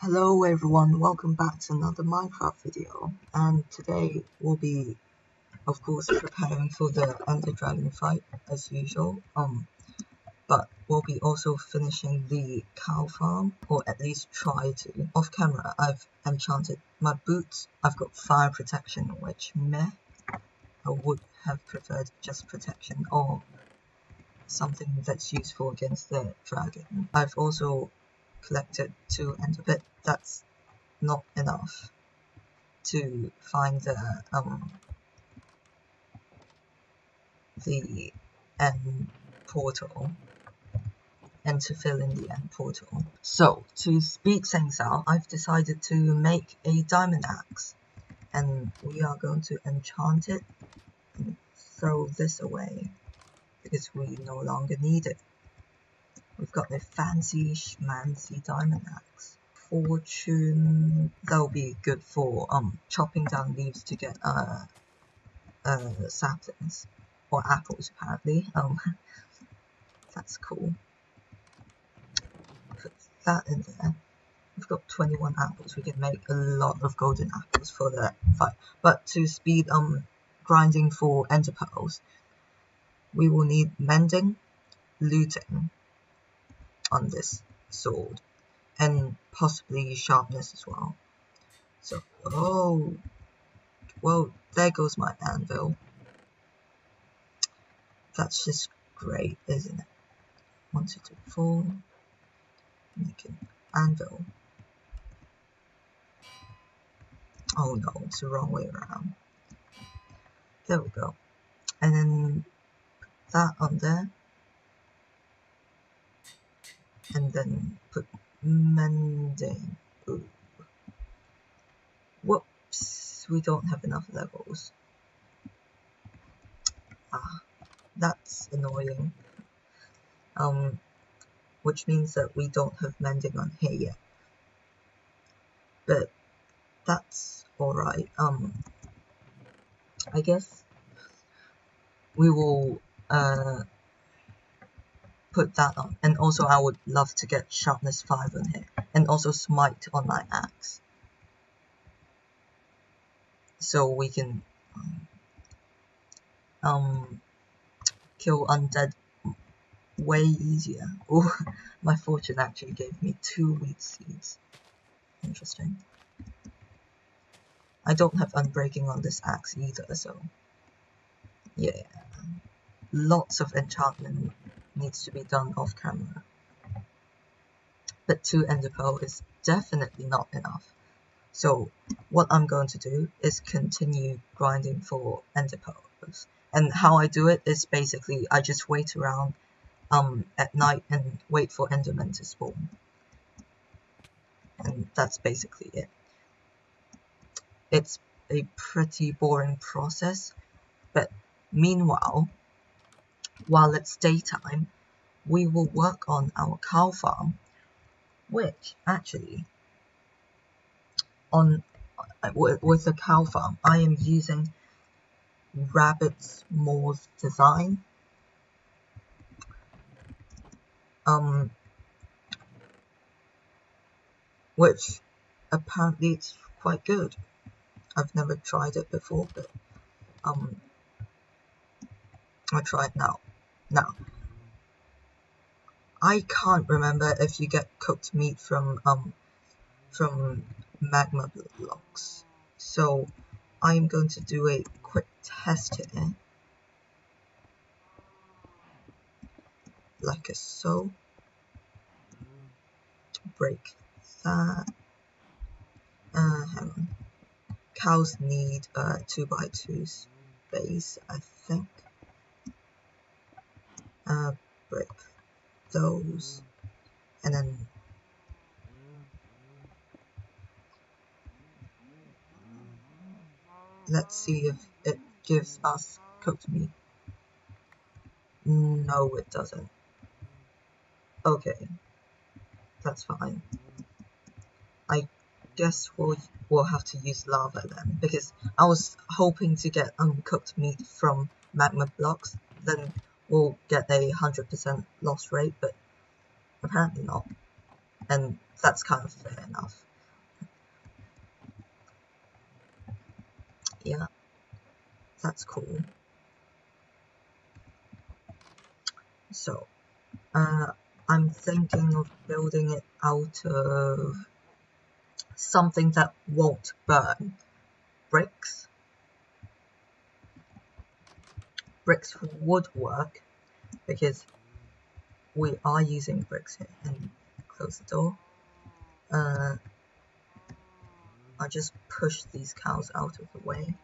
Hello everyone, welcome back to another Minecraft video, and today we'll be, of course, preparing for the Ender Dragon fight as usual, but we'll be also finishing the cow farm, or at least try to. Off camera, I've enchanted my boots. I've got fire protection, which meh, I would have preferred just protection or something that's useful against the dragon. I've also collected 2 ender bit. That's not enough to find the end portal and to fill in the end portal. So to speed things up, I've decided to make a diamond axe, and we are going to enchant it and throw this away because we no longer need it. We've got a fancy schmancy diamond axe. Fortune, that'll be good for chopping down leaves to get saplings or apples apparently. That's cool. Put that in there. We've got 21 apples. We can make a lot of golden apples for the fight. But to speed grinding for enderpearls, we will need mending, looting on this sword, and possibly sharpness as well. So, oh, well, there goes my anvil. That's just great, isn't it? 1, 2, 3, 4. Make an anvil. Oh no, it's the wrong way around. There we go. And then put that on there. And then put mending. Ooh. Whoops, we don't have enough levels. Ah, that's annoying. Which means that we don't have mending on here yet. But that's alright. I guess we will put that on. And also I would love to get sharpness 5 on here. And also smite on my axe. So we can kill undead way easier. Oh, my fortune actually gave me 2 wheat seeds. Interesting. I don't have unbreaking on this axe either, so yeah. Lots of enchantment needs to be done off camera. But 2 ender pearl is definitely not enough. So what I'm going to do is continue grinding for ender pearls. And how I do it is basically I just wait around at night and wait for endermen to spawn. And that's basically it. It's a pretty boring process, but meanwhile, while it's daytime, we will work on our cow farm, which actually, with the cow farm, I am using Rabbit's Moore's design. Which apparently it's quite good. I've never tried it before, but I'll try it now. Now, I can't remember if you get cooked meat from magma blocks, so I'm going to do a quick test here, like so. Break that. Hang on. Cows need 2x2 space, I think. Break those, and then let's see if it gives us cooked meat. No, it doesn't. Okay, that's fine. I guess we'll have to use lava then, because I was hoping to get uncooked meat from magma blocks, then we'll get a 100% loss rate, but apparently not, and that's kind of fair enough. Yeah, that's cool. So, I'm thinking of building it out of something that won't burn. Bricks. Bricks would work because we are using bricks here. And close the door. I'll just push these cows out of the way.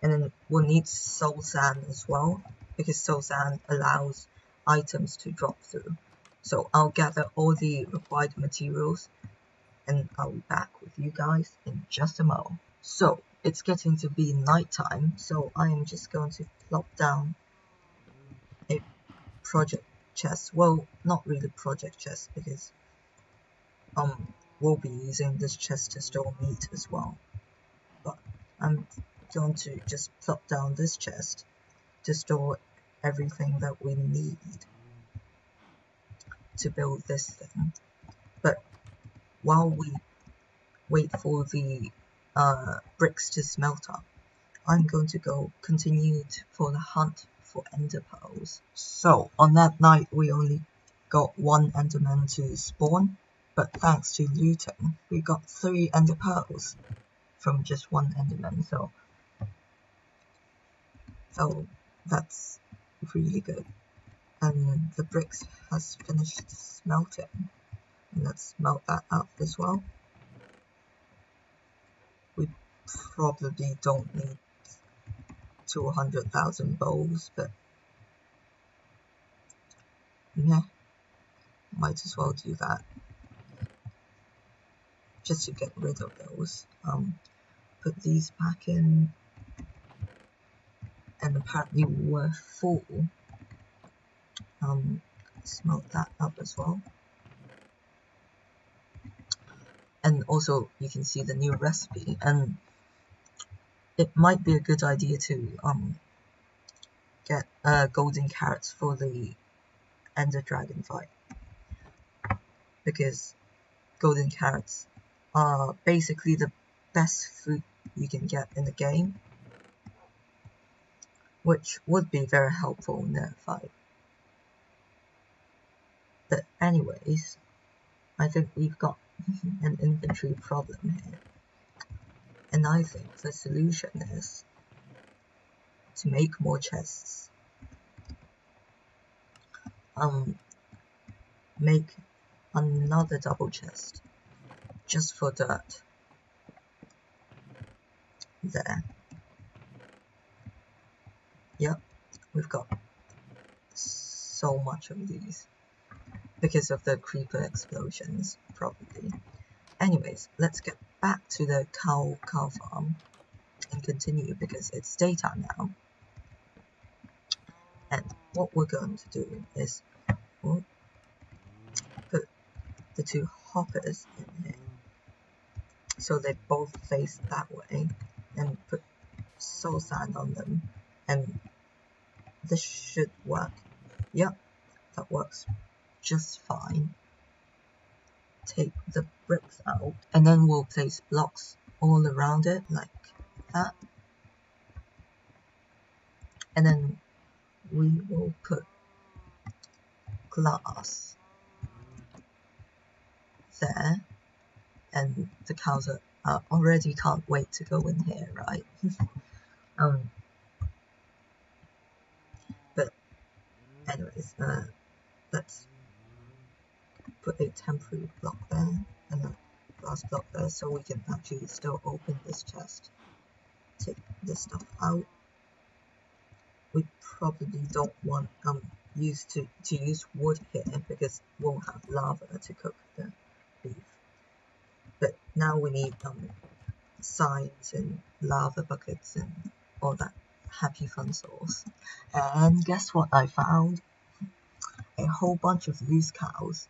And then we'll need soul sand as well, because soul sand allows items to drop through. So I'll gather all the required materials and I'll be back with you guys in just a moment. So it's getting to be nighttime, so I am just going to plop down a project chest. Well, not really project chest, because we'll be using this chest to store meat as well. But I'm going to just plop down this chest to store everything that we need to build this thing. But while we wait for the bricks to smelt up, I'm going to go continue for the hunt for enderpearls. So on that night we only got one enderman to spawn, but thanks to looting we got 3 enderpearls from just one enderman, so that's really good. And the bricks has finished smelting. And let's smelt that up as well. We probably don't need 200,000 bowls, but yeah, might as well do that just to get rid of those. Put these back in, and apparently we're full. Smelt that up as well. And also you can see the new recipe, and it might be a good idea to get golden carrots for the ender dragon fight, because golden carrots are basically the best food you can get in the game, which would be very helpful in that fight. But anyways, I think we've got an inventory problem here, and I think the solution is to make more chests. Make another double chest just for dirt. There. Yep, we've got so much of these because of the creeper explosions, probably. Anyways, let's get back to the cow farm and continue, because it's daytime now. And what we're going to do is we'll put the 2 hoppers in here so they both face that way, and put soul sand on them, and this should work. Yep, that works just fine. Take the bricks out, and then we'll place blocks all around it like that, and then we will put glass there, and the cows are already can't wait to go in here, right? But anyways, let's put a temporary block there and a glass block there, so we can actually still open this chest. Take this stuff out. We probably don't want to use wood here, because we'll have lava to cook the beef. But now we need signs and lava buckets and all that happy fun sauce. And guess what I found? A whole bunch of loose cows,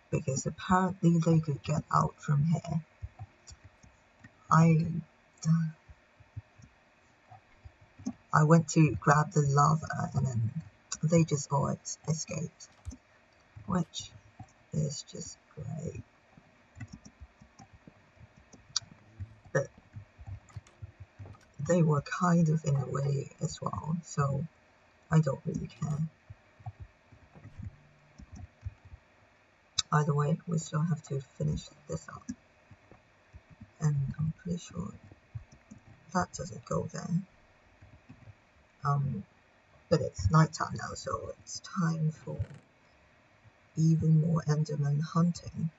because apparently they could get out from here. I went to grab the lava and then they just all escaped, which is just great. But they were kind of in a way as well, so I don't really care. Either way, we still have to finish this up. And I'm pretty sure that doesn't go there. But it's nighttime now, so it's time for even more Enderman hunting.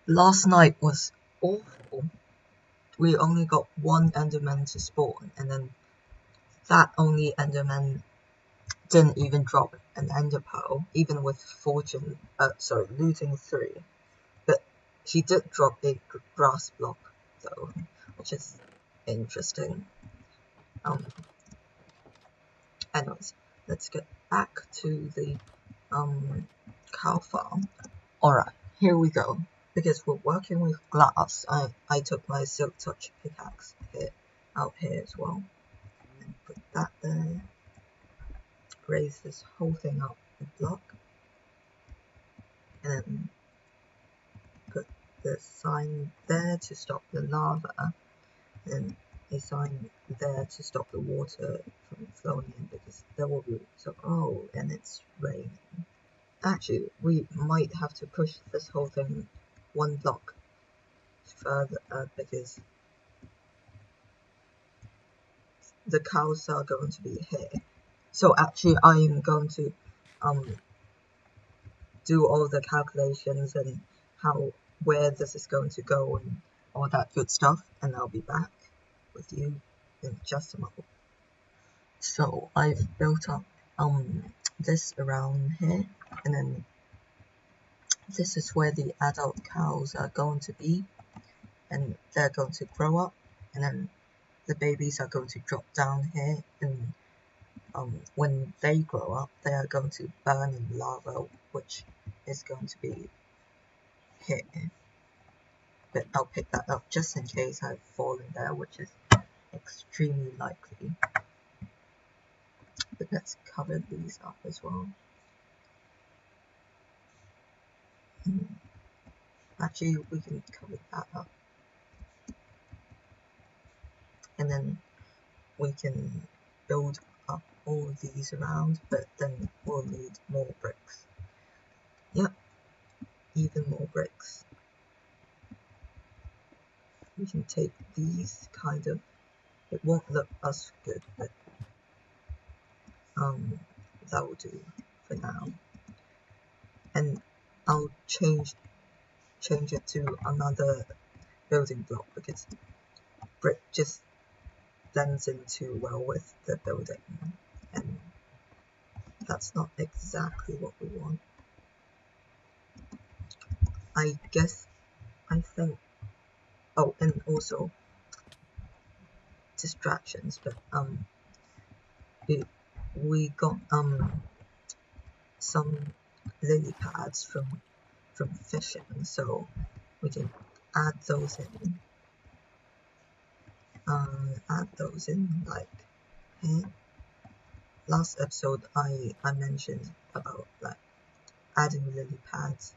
Last night was awful. We only got one Enderman to spawn, and then that only Enderman didn't even drop an ender pearl, even with looting 3. But he did drop a grass block though, which is interesting. Anyways, let's get back to the cow farm. Alright, here we go. Because we're working with glass, I took my silk touch pickaxe out here as well. And put that there. Raise this whole thing up a block. And then put the sign there to stop the lava. And a sign there to stop the water from flowing in, because there will be and it's raining. Actually, we might have to push this whole thing one block further because the cows are going to be here. So actually I'm going to do all the calculations and where this is going to go and all that good stuff, and I'll be back with you in just a moment. So I've built up this around here, and then this is where the adult cows are going to be, and they're going to grow up, and then the babies are going to drop down here, and when they grow up they are going to burn in lava, which is going to be here. But I'll pick that up just in case I've fallen there, which is extremely likely. But let's cover these up as well. Actually, we can cover that up. And then we can build up all of these around, but then we'll need more bricks. Yep, even more bricks. We can take these kind of, it won't look as good, but that will do for now. And I'll change it to another building block because brick just blends in too well with the building, and that's not exactly what we want. I think, oh, and also distractions, but we got some lily pads from fishing, so we can add those in. Like here. Last episode I mentioned about like adding lily pads,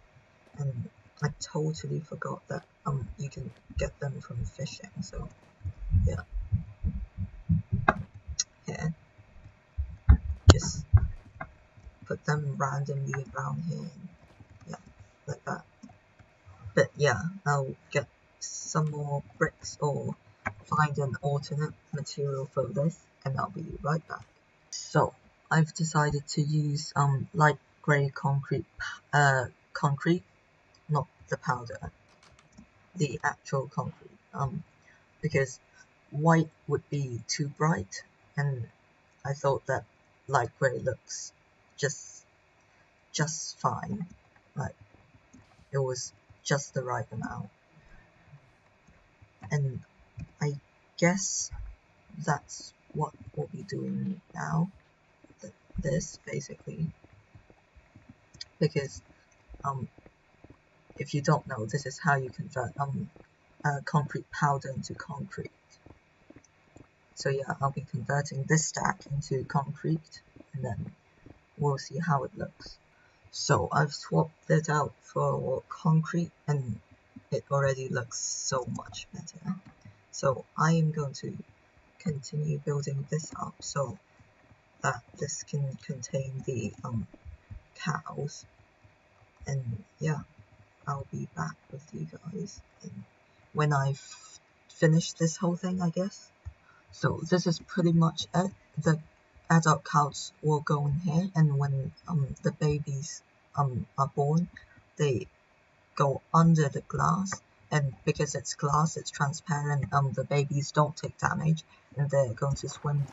and I totally forgot that you can get them from fishing, so yeah. Here, just put them randomly around here, and yeah, like that. But yeah, I'll get some more bricks or find an alternate material for this, and I'll be right back. So I've decided to use light grey concrete, not the powder, the actual concrete, because white would be too bright, and I thought that light grey looks just fine. Like it was just the right amount, and I guess that's what we'll be doing now. This basically, because if you don't know, this is how you convert concrete powder into concrete. So yeah, I'll be converting this stack into concrete, and then we'll see how it looks. So I've swapped it out for concrete, and it already looks so much better. So I am going to continue building this up so that this can contain the cows. And yeah, I'll be back with you guys when I've finished this whole thing, I guess. So this is pretty much it. The adult cows will go in here, and when the babies are born, they go under the glass, and because it's glass, it's transparent, the babies don't take damage, and they're going to swim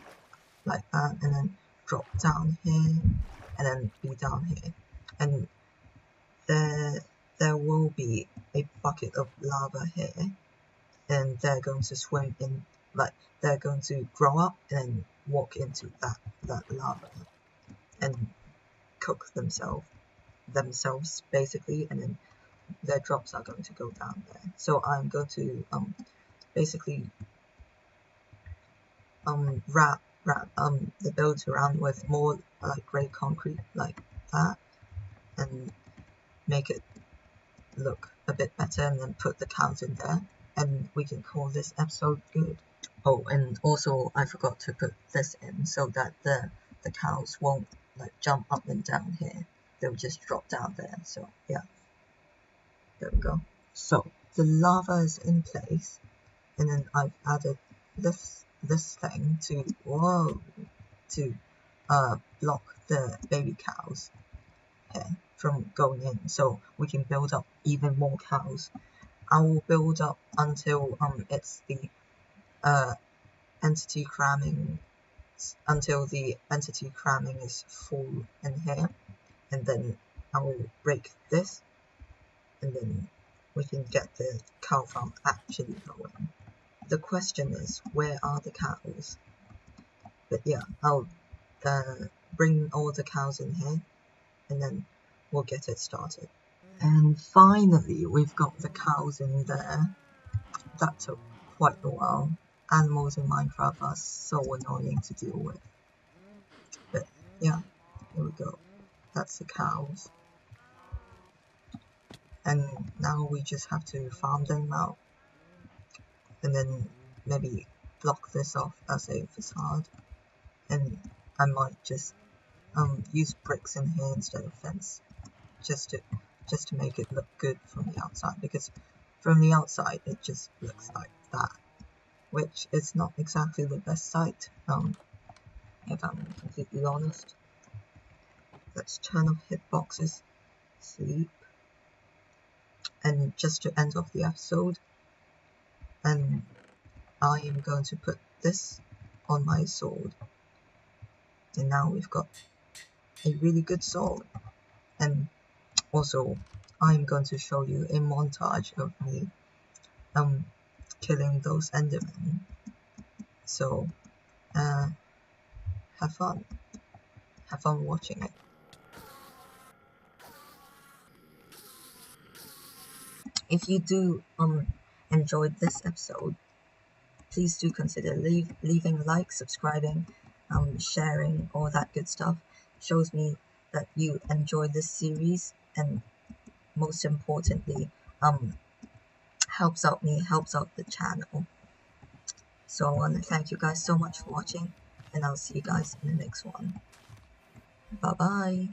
like that, and then drop down here, and then be down here, and there will be a bucket of lava here, and they're going to swim in, like they're going to grow up and walk into that lava and cook themselves basically, and then their drops are going to go down there. So I'm going to basically wrap the builds around with more like grey concrete like that, and make it look a bit better, and then put the cows in there, and we can call this episode good. Oh, and also I forgot to put this in so that the cows won't like jump up and down here, they'll just drop down there. So yeah, there we go. So the lava is in place, and then I've added this thing to block the baby cows here from going in, so we can build up even more cows. I will build up until it's the entity cramming, until the entity cramming is full in here, and then I will break this, and then we can get the cow farm actually going. The question is, where are the cows? But yeah, I'll bring all the cows in here, and then we'll get it started. And finally, we've got the cows in there. That took quite a while. Animals in Minecraft are so annoying to deal with. But yeah, here we go. That's the cows. And now we just have to farm them out. And then maybe block this off as a facade. And I might just use bricks in here instead of fence, just to make it look good from the outside, because from the outside it just looks like that, which is not exactly the best sight, if I'm completely honest. Let's turn off hitboxes, sleep, and just to end off the episode, and I am going to put this on my sword, and now we've got a really good sword. And also I'm going to show you a montage of me killing those endermen, so have fun watching it. If you do enjoyed this episode, please do consider leaving a like, subscribing, sharing, all that good stuff. Shows me that you enjoy this series, and most importantly, helps out me, helps out the channel. So I want to thank you guys so much for watching, and I'll see you guys in the next one. Bye bye.